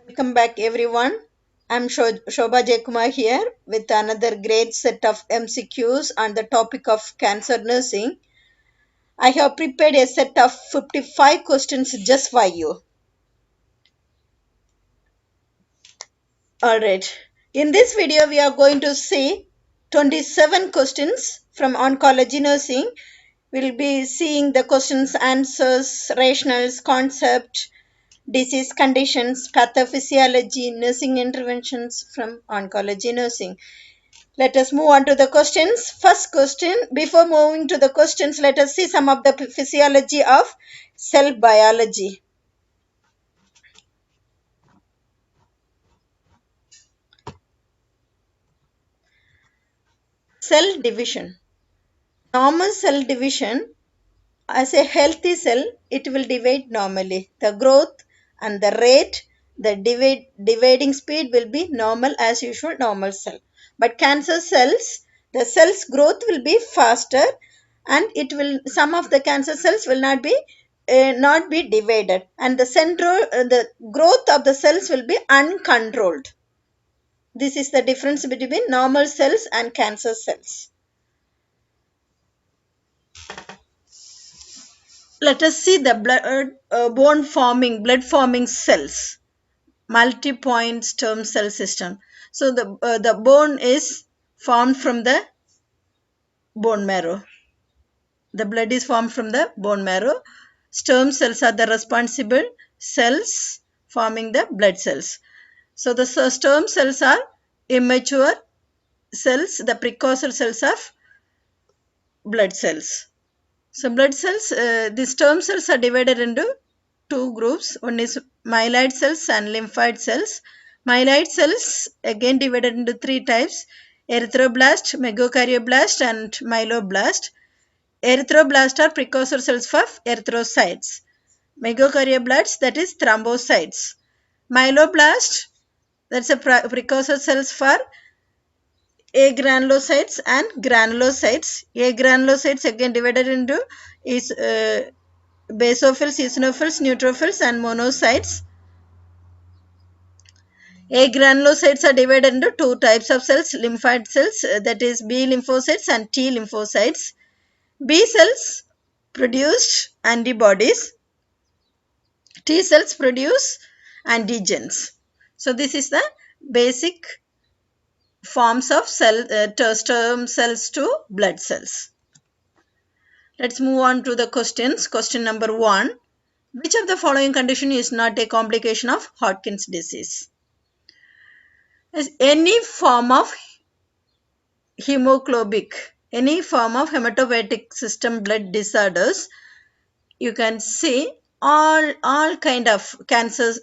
Welcome back everyone. I'm Shoba Jayakumar here with another great set of MCQs on the topic of cancer nursing. I have prepared a set of 55 questions just for you. Alright, in this video we are going to see 27 questions from oncology nursing. We'll be seeing the questions, answers, rationals, concept, disease conditions, pathophysiology, nursing interventions from oncology nursing. Let us move on to the questions. First question, before moving to the questions, let us see some of the physiology of cell biology. Cell division. Normal cell division, as a healthy cell, it will divide normally. The growth and the rate, the dividing speed will be normal as usual, normal cell. But cancer cells, the cell's growth will be faster, and it will, some of the cancer cells will not be divided, and the growth of the cells will be uncontrolled. This is the difference between normal cells and cancer cells. Let us see the blood forming cells, multi-point stem cell system. So the bone is formed from the bone marrow. The blood is formed from the bone marrow. Stem cells are the responsible cells forming the blood cells. So the stem cells are immature cells, the precursor cells of blood cells. So blood cells, the stem cells are divided into two groups. One is myeloid cells and lymphoid cells. Myeloid cells again divided into three types: erythroblast, megakaryoblast and myeloblast. Erythroblasts are precursor cells for erythrocytes. Megakaryoblast, that is thrombocytes. Myeloblast, that's a precursor cells for agranulocytes and granulocytes. Agranulocytes again divided into is basophils, eosinophils, neutrophils and monocytes. Agranulocytes are divided into two types of cells: lymphoid cells, that is B lymphocytes and T lymphocytes. B cells produce antibodies. T cells produce antigens. So this is the basic forms of stem cells to blood cells. Let's move on to the questions. Question number 1. Which of the following condition is not a complication of Hodgkin's disease? Any form of any form of hematopoietic system blood disorders, you can see all kind of cancer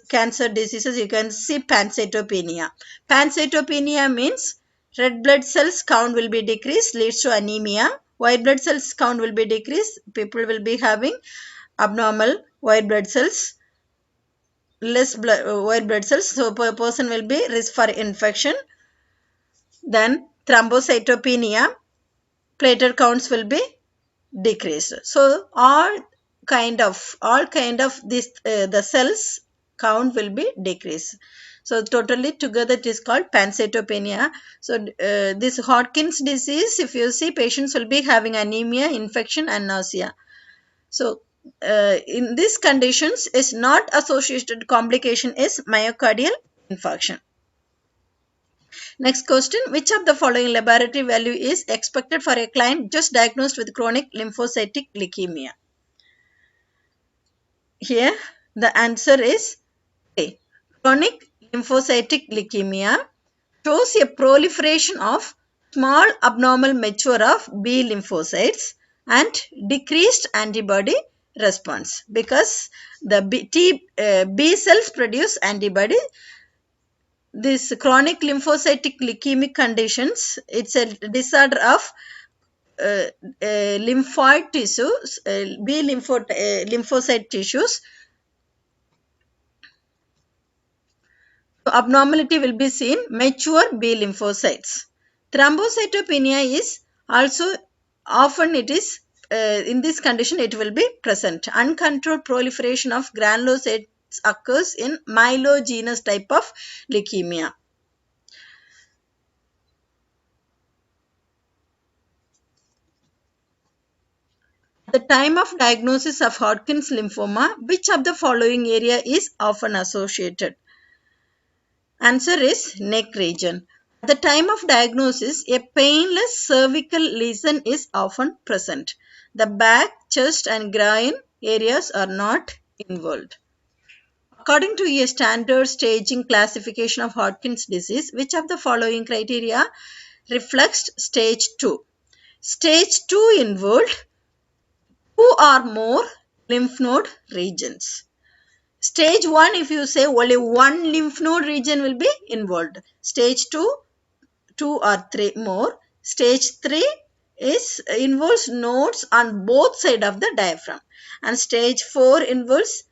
diseases. You can see pancytopenia. Pancytopenia means red blood cells count will be decreased, leads to anemia. White blood cells count will be decreased, people will be having abnormal white blood cells, white blood cells, so a person will be risk for infection. Then thrombocytopenia, platelet counts will be decreased. So all kind of this the cells count will be decreased. So totally together it is called pancytopenia. So this Hodgkin's disease, if you see, patients will be having anemia, infection and nausea. So in these conditions is not associated complication is myocardial infarction. Next question, which of the following laboratory value is expected for a client just diagnosed with chronic lymphocytic leukemia? Here the answer is A. Chronic lymphocytic leukemia shows a proliferation of small abnormal mature of B lymphocytes and decreased antibody response, because the B cells produce antibody. This chronic lymphocytic leukemic conditions, it's a disorder of lymphoid tissues, B lymphocyte tissues. So abnormality will be seen mature B lymphocytes. Thrombocytopenia is also often it is in this condition it will be present. Uncontrolled proliferation of granulocytes occurs in myelogenous type of leukemia. At the time of diagnosis of Hodgkin's lymphoma, which of the following area is often associated? Answer is neck region. At the time of diagnosis, a painless cervical lesion is often present. The back, chest and groin areas are not involved. According to a standard staging classification of Hodgkin's disease, which of the following criteria reflects stage 2? Stage 2 involved 2 or more lymph node regions. Stage 1, if you say only one lymph node region will be involved. Stage 2, 2 or 3 more. Stage 3 involves nodes on both sides of the diaphragm. And stage 4 involves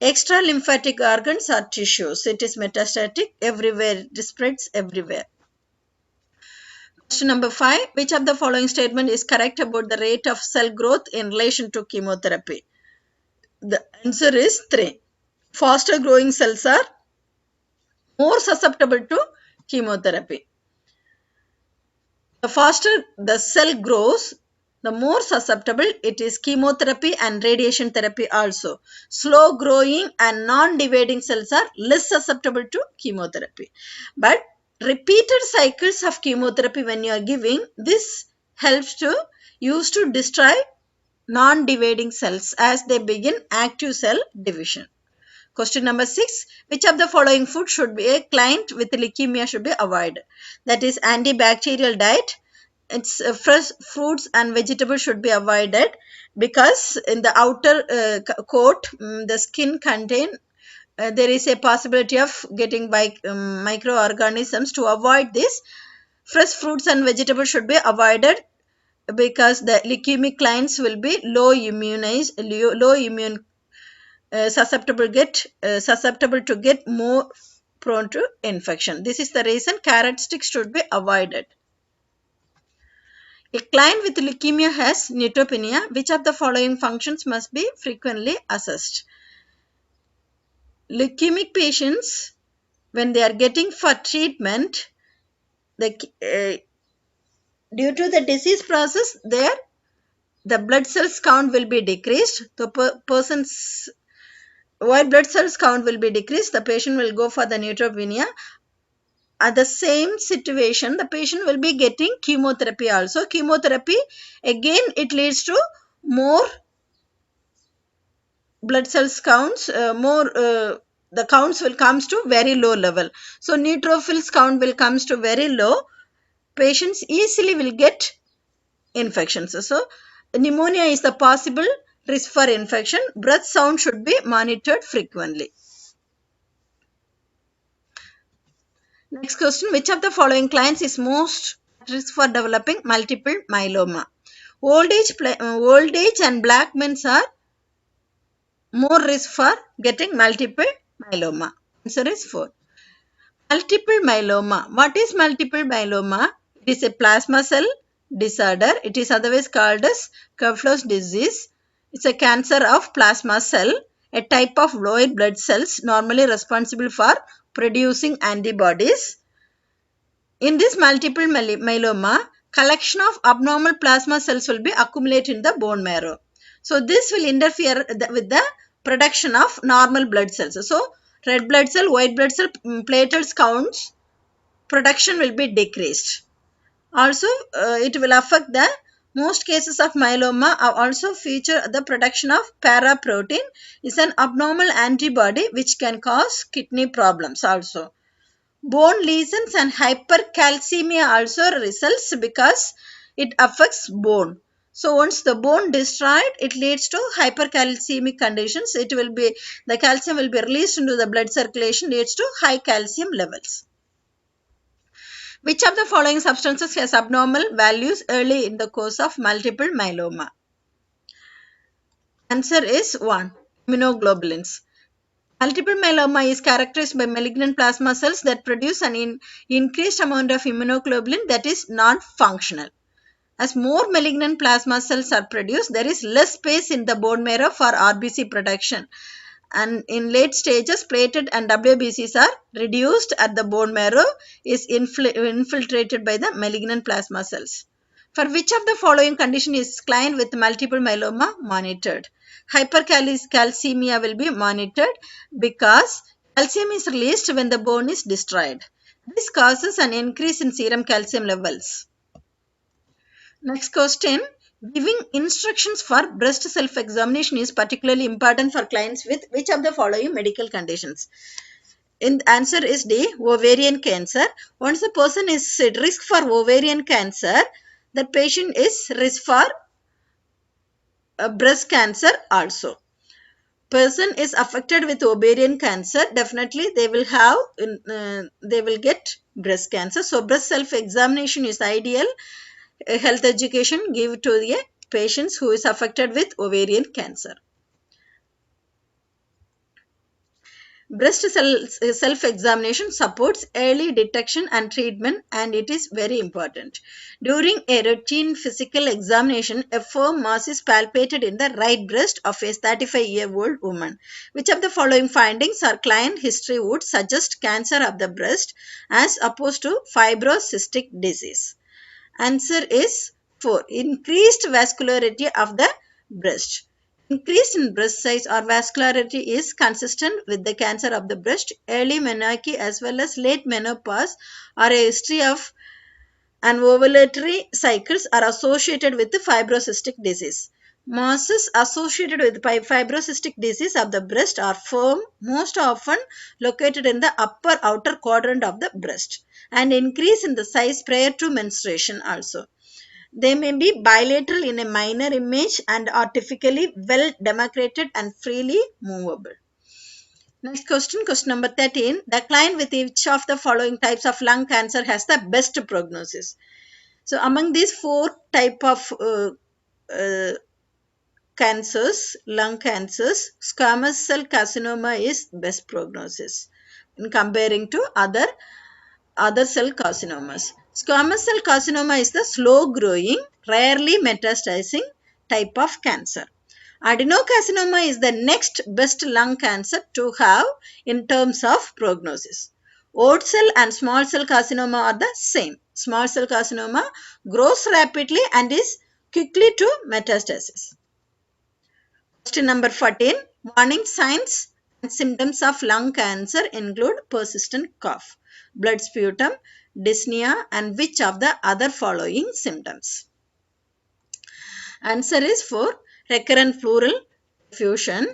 extra lymphatic organs or tissues. It is metastatic everywhere. It spreads everywhere. Question number 5. Which of the following statement is correct about the rate of cell growth in relation to chemotherapy? The answer is 3. Faster growing cells are more susceptible to chemotherapy. The faster the cell grows, the more susceptible it is chemotherapy and radiation therapy also. Slow growing and non-dividing cells are less susceptible to chemotherapy. But repeated cycles of chemotherapy when you are giving, this helps to use to destroy non-dividing cells as they begin active cell division. Question number 6. Which of the following food should be a client with leukemia should be avoided? That is antibacterial diet. It's fresh fruits and vegetables should be avoided because in the outer coat, the skin contain there is a possibility of getting by microorganisms. To avoid this, fresh fruits and vegetables should be avoided because the leukemic clients will be low immune susceptible to get more prone to infection. This is the reason carrot sticks should be avoided. A client with leukemia has neutropenia. Which of the following functions must be frequently assessed? Leukemic patients, when they are getting for treatment, due to the disease process, the blood cells count will be decreased. The person's white blood cells count will be decreased. The patient will go for the neutropenia. At the same situation, the patient will be getting chemotherapy also. Chemotherapy, again, it leads to more blood cells counts, the counts will comes to very low level. So, neutrophils count will comes to very low. Patients easily will get infections. So, pneumonia is the possible risk for infection. Breath sound should be monitored frequently. Next question. Which of the following clients is most at risk for developing multiple myeloma? Old age and black men are more risk for getting multiple myeloma. Answer is 4. Multiple myeloma. What is multiple myeloma? It is a plasma cell disorder. It is otherwise called as Kupfer's disease. It's a cancer of plasma cell, a type of white blood cells normally responsible for producing antibodies. In this multiple myeloma, collection of abnormal plasma cells will be accumulated in the bone marrow. So, this will interfere with the production of normal blood cells. So, red blood cell, white blood cell, platelets counts, production will be decreased. Also, it will affect the most cases of myeloma also feature the production of paraprotein is an abnormal antibody which can cause kidney problems also. Bone lesions and hypercalcemia also results because it affects bone. So once the bone destroyed, it leads to hypercalcemic conditions. The calcium will be released into the blood circulation, leads to high calcium levels. Which of the following substances has abnormal values early in the course of multiple myeloma? Answer is 1. Immunoglobulins. Multiple myeloma is characterized by malignant plasma cells that produce an increased amount of immunoglobulin that is non-functional. As more malignant plasma cells are produced, there is less space in the bone marrow for RBC production. And in late stages, platelet and WBCs are reduced at the bone marrow is infiltrated by the malignant plasma cells. For which of the following condition is client with multiple myeloma monitored? Hypercalcemia will be monitored because calcium is released when the bone is destroyed. This causes an increase in serum calcium levels. Next question. Giving instructions for breast self-examination is particularly important for clients with which of the following medical conditions? In answer is D, ovarian cancer. Once the person is at risk for ovarian cancer, the patient is risk for breast cancer also. Person is affected with ovarian cancer, definitely they will have they will get breast cancer. So breast self-examination is ideal health education give to the patients who is affected with ovarian cancer. Breast self-examination supports early detection and treatment, and it is very important. During a routine physical examination, a firm mass is palpated in the right breast of a 35-year-old woman. Which of the following findings or client history would suggest cancer of the breast as opposed to fibrocystic disease? Answer is 4. Increased vascularity of the breast. Increase in breast size or vascularity is consistent with the cancer of the breast. Early menarche as well as late menopause or a history of and ovulatory cycles are associated with the fibrocystic disease. Masses associated with fibrocystic disease of the breast are firm, most often located in the upper outer quadrant of the breast, and increase in the size prior to menstruation also. They may be bilateral in a minor image and are typically well demarcated and freely movable. Next question, question number 13. The client with each of the following types of lung cancer has the best prognosis? So among these 4 type of cancers, lung cancers, squamous cell carcinoma is best prognosis in comparing to other cell carcinomas. Squamous cell carcinoma is the slow growing, rarely metastasizing type of cancer. Adenocarcinoma is the next best lung cancer to have in terms of prognosis. Old cell and small cell carcinoma are the same. Small cell carcinoma grows rapidly and is quickly to metastasis. Question number 14. Warning signs and symptoms of lung cancer include persistent cough, blood sputum, dyspnea, and which of the other following symptoms? Answer is 4. Recurrent pleural effusion.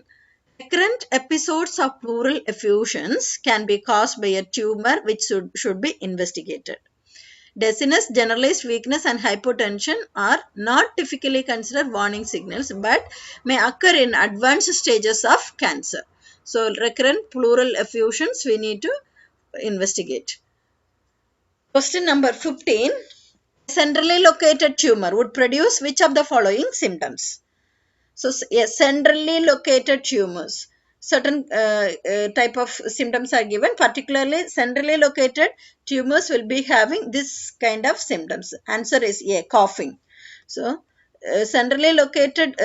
Recurrent episodes of pleural effusions can be caused by a tumor which should be investigated. Dizziness, generalized weakness, and hypotension are not typically considered warning signals but may occur in advanced stages of cancer. So, recurrent pleural effusions we need to investigate. Question number 15. A centrally located tumor would produce which of the following symptoms? So, centrally located tumors. Certain type of symptoms are given. Particularly, centrally located tumors will be having this kind of symptoms. Answer is A, coughing. So, centrally located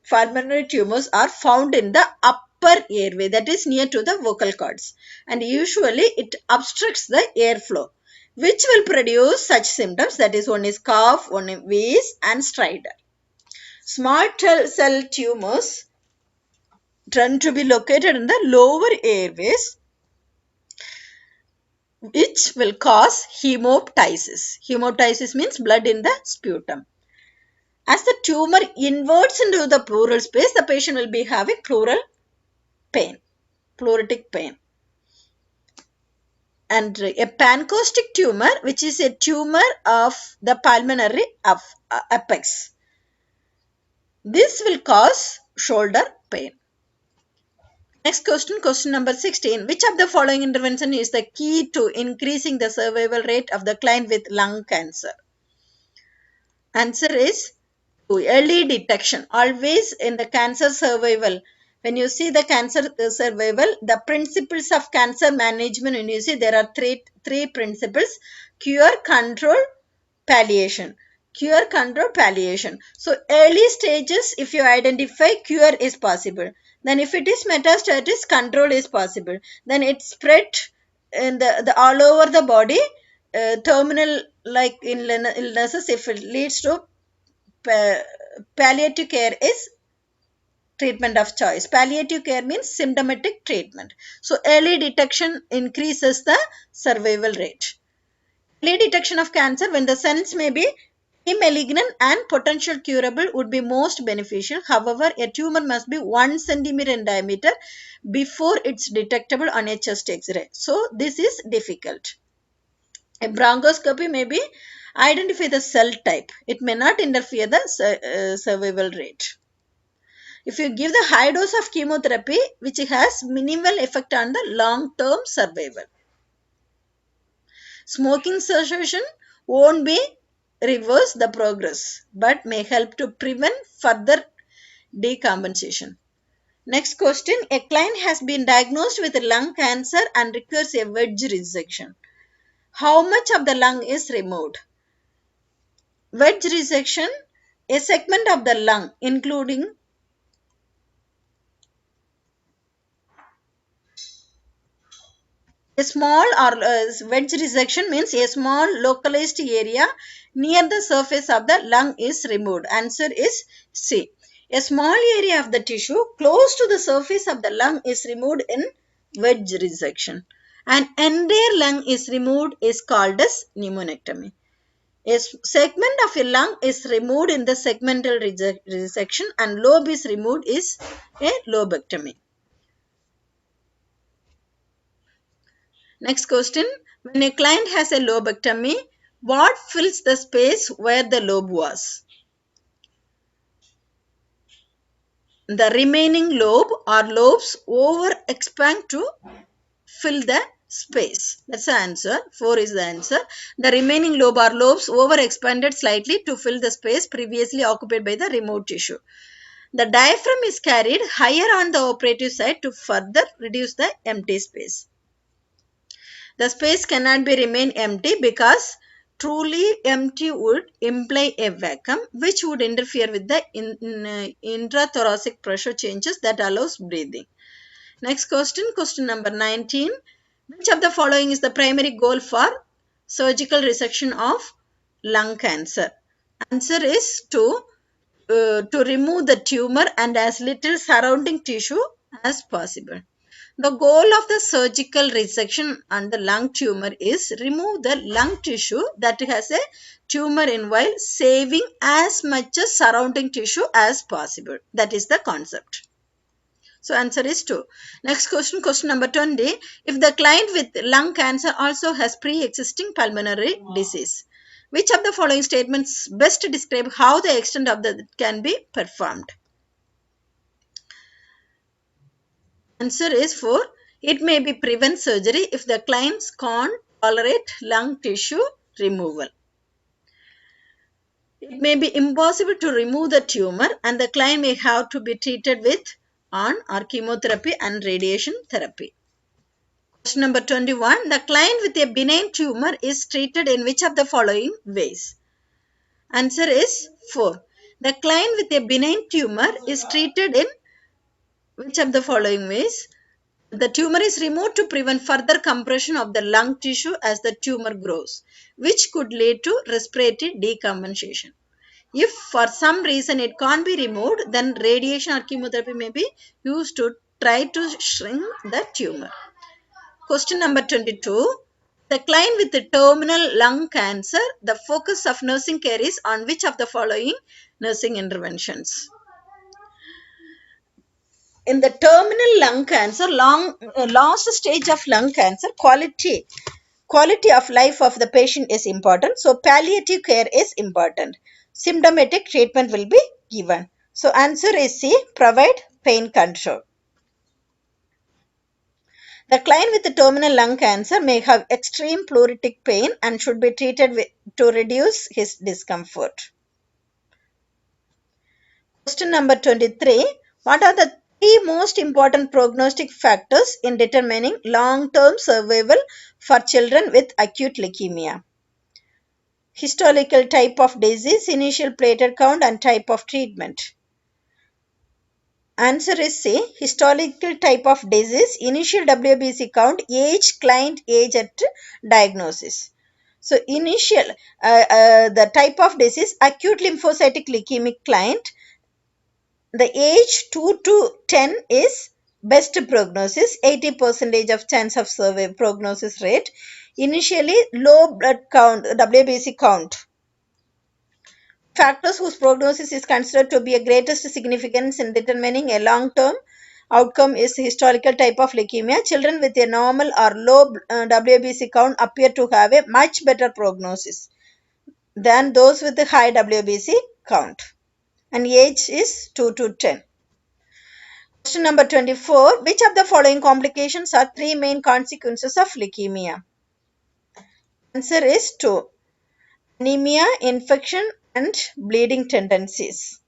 pulmonary tumors are found in the upper airway, that is near to the vocal cords, and usually it obstructs the airflow, which will produce such symptoms, that is one is cough, one is wheeze and stridor. Small cell tumors tend to be located in the lower airways, which will cause hemoptysis. Hemoptysis means blood in the sputum. As the tumor inverts into the pleural space, the patient will be having pleural pain, pleuritic pain. And a pancreatic tumor, which is a tumor of the pulmonary apex. This will cause shoulder pain. Next question, question number 16. Which of the following intervention is the key to increasing the survival rate of the client with lung cancer? Answer is early detection. Always in the cancer survival, when you see the cancer survival, the principles of cancer management, when you see there are three principles: cure, control, palliation. Cure, control, palliation. So early stages, if you identify, cure is possible. Then if it is metastasis, control is possible. Then it spread in the all over the body. Terminal like illnesses, if it leads to palliative care is treatment of choice. Palliative care means symptomatic treatment. So early detection increases the survival rate. Early detection of cancer when the cells may be malignant and potential curable would be most beneficial. However, a tumor must be 1 centimeter in diameter before it's detectable on a chest X-ray. So this is difficult. A bronchoscopy may be identify the cell type. It may not interfere the survival rate. If you give the high dose of chemotherapy, which has minimal effect on the long-term survival. Smoking cessation won't be reverse the progress, but may help to prevent further decompensation. Next question. A client has been diagnosed with lung cancer and requires a wedge resection. How much of the lung is removed? Wedge resection, a segment of the lung, including a small or wedge resection means a small localized area near the surface of the lung is removed. Answer is C. A small area of the tissue close to the surface of the lung is removed in wedge resection. An entire lung is removed is called as pneumonectomy. A segment of a lung is removed in the segmental resection and lobe is removed is a lobectomy. Next question. When a client has a lobectomy, what fills the space where the lobe was? The remaining lobe or lobes over expand to fill the space. That's the answer. 4 is the answer. The remaining lobe or lobes over expanded slightly to fill the space previously occupied by the removed tissue. The diaphragm is carried higher on the operative side to further reduce the empty space. The space cannot be remain empty because truly empty would imply a vacuum which would interfere with the intrathoracic pressure changes that allows breathing. Next question, question number 19. Which of the following is the primary goal for surgical resection of lung cancer? Answer is to remove the tumor and as little surrounding tissue as possible. The goal of the surgical resection on the lung tumor is remove the lung tissue that has a tumor in while saving as much as surrounding tissue as possible. That is the concept. So answer is 2. Next question, question number 20. If the client with lung cancer also has pre-existing pulmonary disease, which of the following statements best describe how the extent of the can be performed? Answer is 4. It may be prevent surgery if the clients can't tolerate lung tissue removal. It may be impossible to remove the tumor and the client may have to be treated with or chemotherapy and radiation therapy. Question number 21. The client with a benign tumor is treated in which of the following ways? Answer is 4. The client with a benign tumor is treated in which of the following ways? The tumor is removed to prevent further compression of the lung tissue as the tumor grows, which could lead to respiratory decompensation. If for some reason it can't be removed, then radiation or chemotherapy may be used to try to shrink the tumor. Question number 22. The client with the terminal lung cancer, the focus of nursing care is on which of the following nursing interventions? In the terminal lung cancer, last stage of lung cancer, quality of life of the patient is important. So palliative care is important. Symptomatic treatment will be given. So answer is C, provide pain control. The client with the terminal lung cancer may have extreme pleuritic pain and should be treated to reduce his discomfort. Question number 23. What are the 3 most important prognostic factors in determining long-term survival for children with acute leukemia? Histological type of disease, initial platelet count and type of treatment. Answer is C. Histological type of disease, initial WBC count, age, client age at diagnosis. So initial, the type of disease, acute lymphocytic leukemic client. The age 2 to 10 is best prognosis, 80% of chance of survival prognosis rate. Initially low blood count, WBC count. Factors whose prognosis is considered to be a greatest significance in determining a long-term outcome is historical type of leukemia. Children with a normal or low WBC count appear to have a much better prognosis than those with a high WBC count. And age is 2 to 10. Question number 24. Which of the following complications are three main consequences of leukemia? Answer is 2. Anemia, infection, and bleeding tendencies.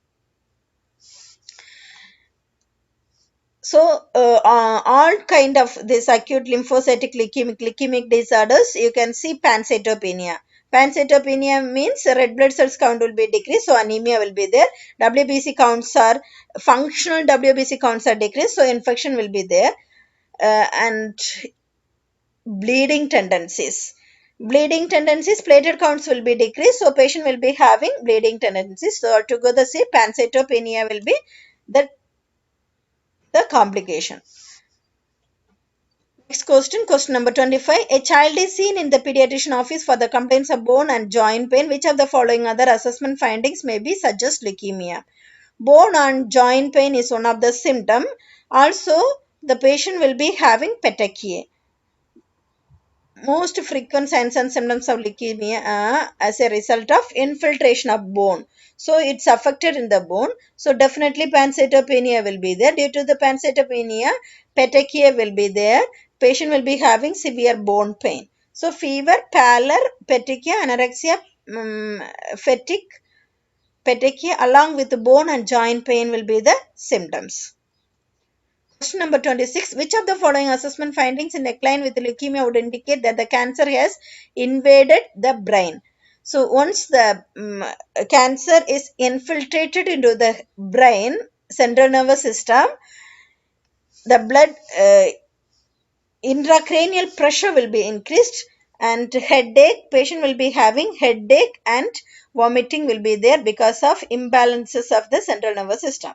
So, all kind of this acute lymphocytic leukemic disorders, you can see pancytopenia. Pancytopenia means red blood cells count will be decreased, so anemia will be there. WBC counts are, functional WBC counts are decreased, so infection will be there. And bleeding tendencies. Bleeding tendencies, platelet counts will be decreased, so patient will be having bleeding tendencies. So, together say pancytopenia will be the complication. Next question, question number 25. A child is seen in the pediatrician office for the complaints of bone and joint pain. Which of the following other assessment findings may be suggest leukemia? Bone and joint pain is one of the symptom. Also, the patient will be having petechiae. Most frequent signs and symptoms of leukemia are as a result of infiltration of bone. So it's affected in the bone. So definitely pancytopenia will be there. Due to the pancytopenia, petechia will be there. Patient will be having severe bone pain. So fever, pallor, petechia, anorexia, fatigue, petechia along with bone and joint pain will be the symptoms. Question number 26. Which of the following assessment findings in a client with leukemia would indicate that the cancer has invaded the brain? So, once the cancer is infiltrated into the brain, central nervous system, the blood intracranial pressure will be increased and headache, patient will be having headache and vomiting will be there because of imbalances of the central nervous system.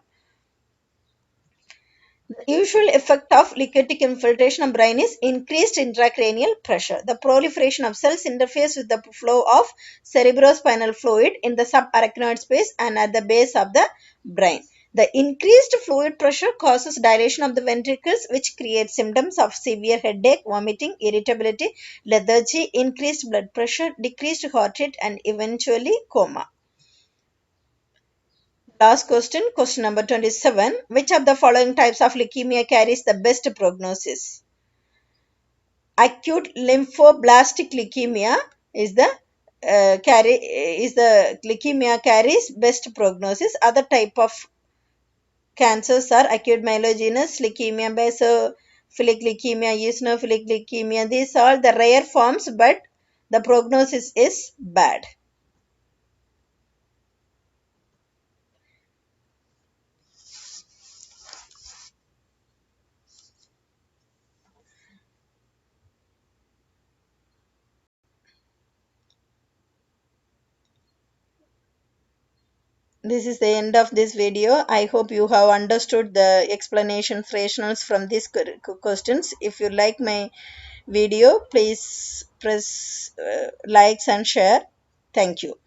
The usual effect of leukemic infiltration of brain is increased intracranial pressure. The proliferation of cells interferes with the flow of cerebrospinal fluid in the subarachnoid space and at the base of the brain. The increased fluid pressure causes dilation of the ventricles, which creates symptoms of severe headache, vomiting, irritability, lethargy, increased blood pressure, decreased heart rate, and eventually coma. Last question, question number 27. Which of the following types of leukemia carries the best prognosis? Acute lymphoblastic leukemia is the leukemia carries best prognosis. Other type of cancers are acute myelogenous leukemia, basophilic leukemia, eosinophilic leukemia. These are the rare forms, but the prognosis is bad. This is the end of this video. I hope you have understood the explanation rationals from these questions. If you like my video, please press likes and share. Thank you.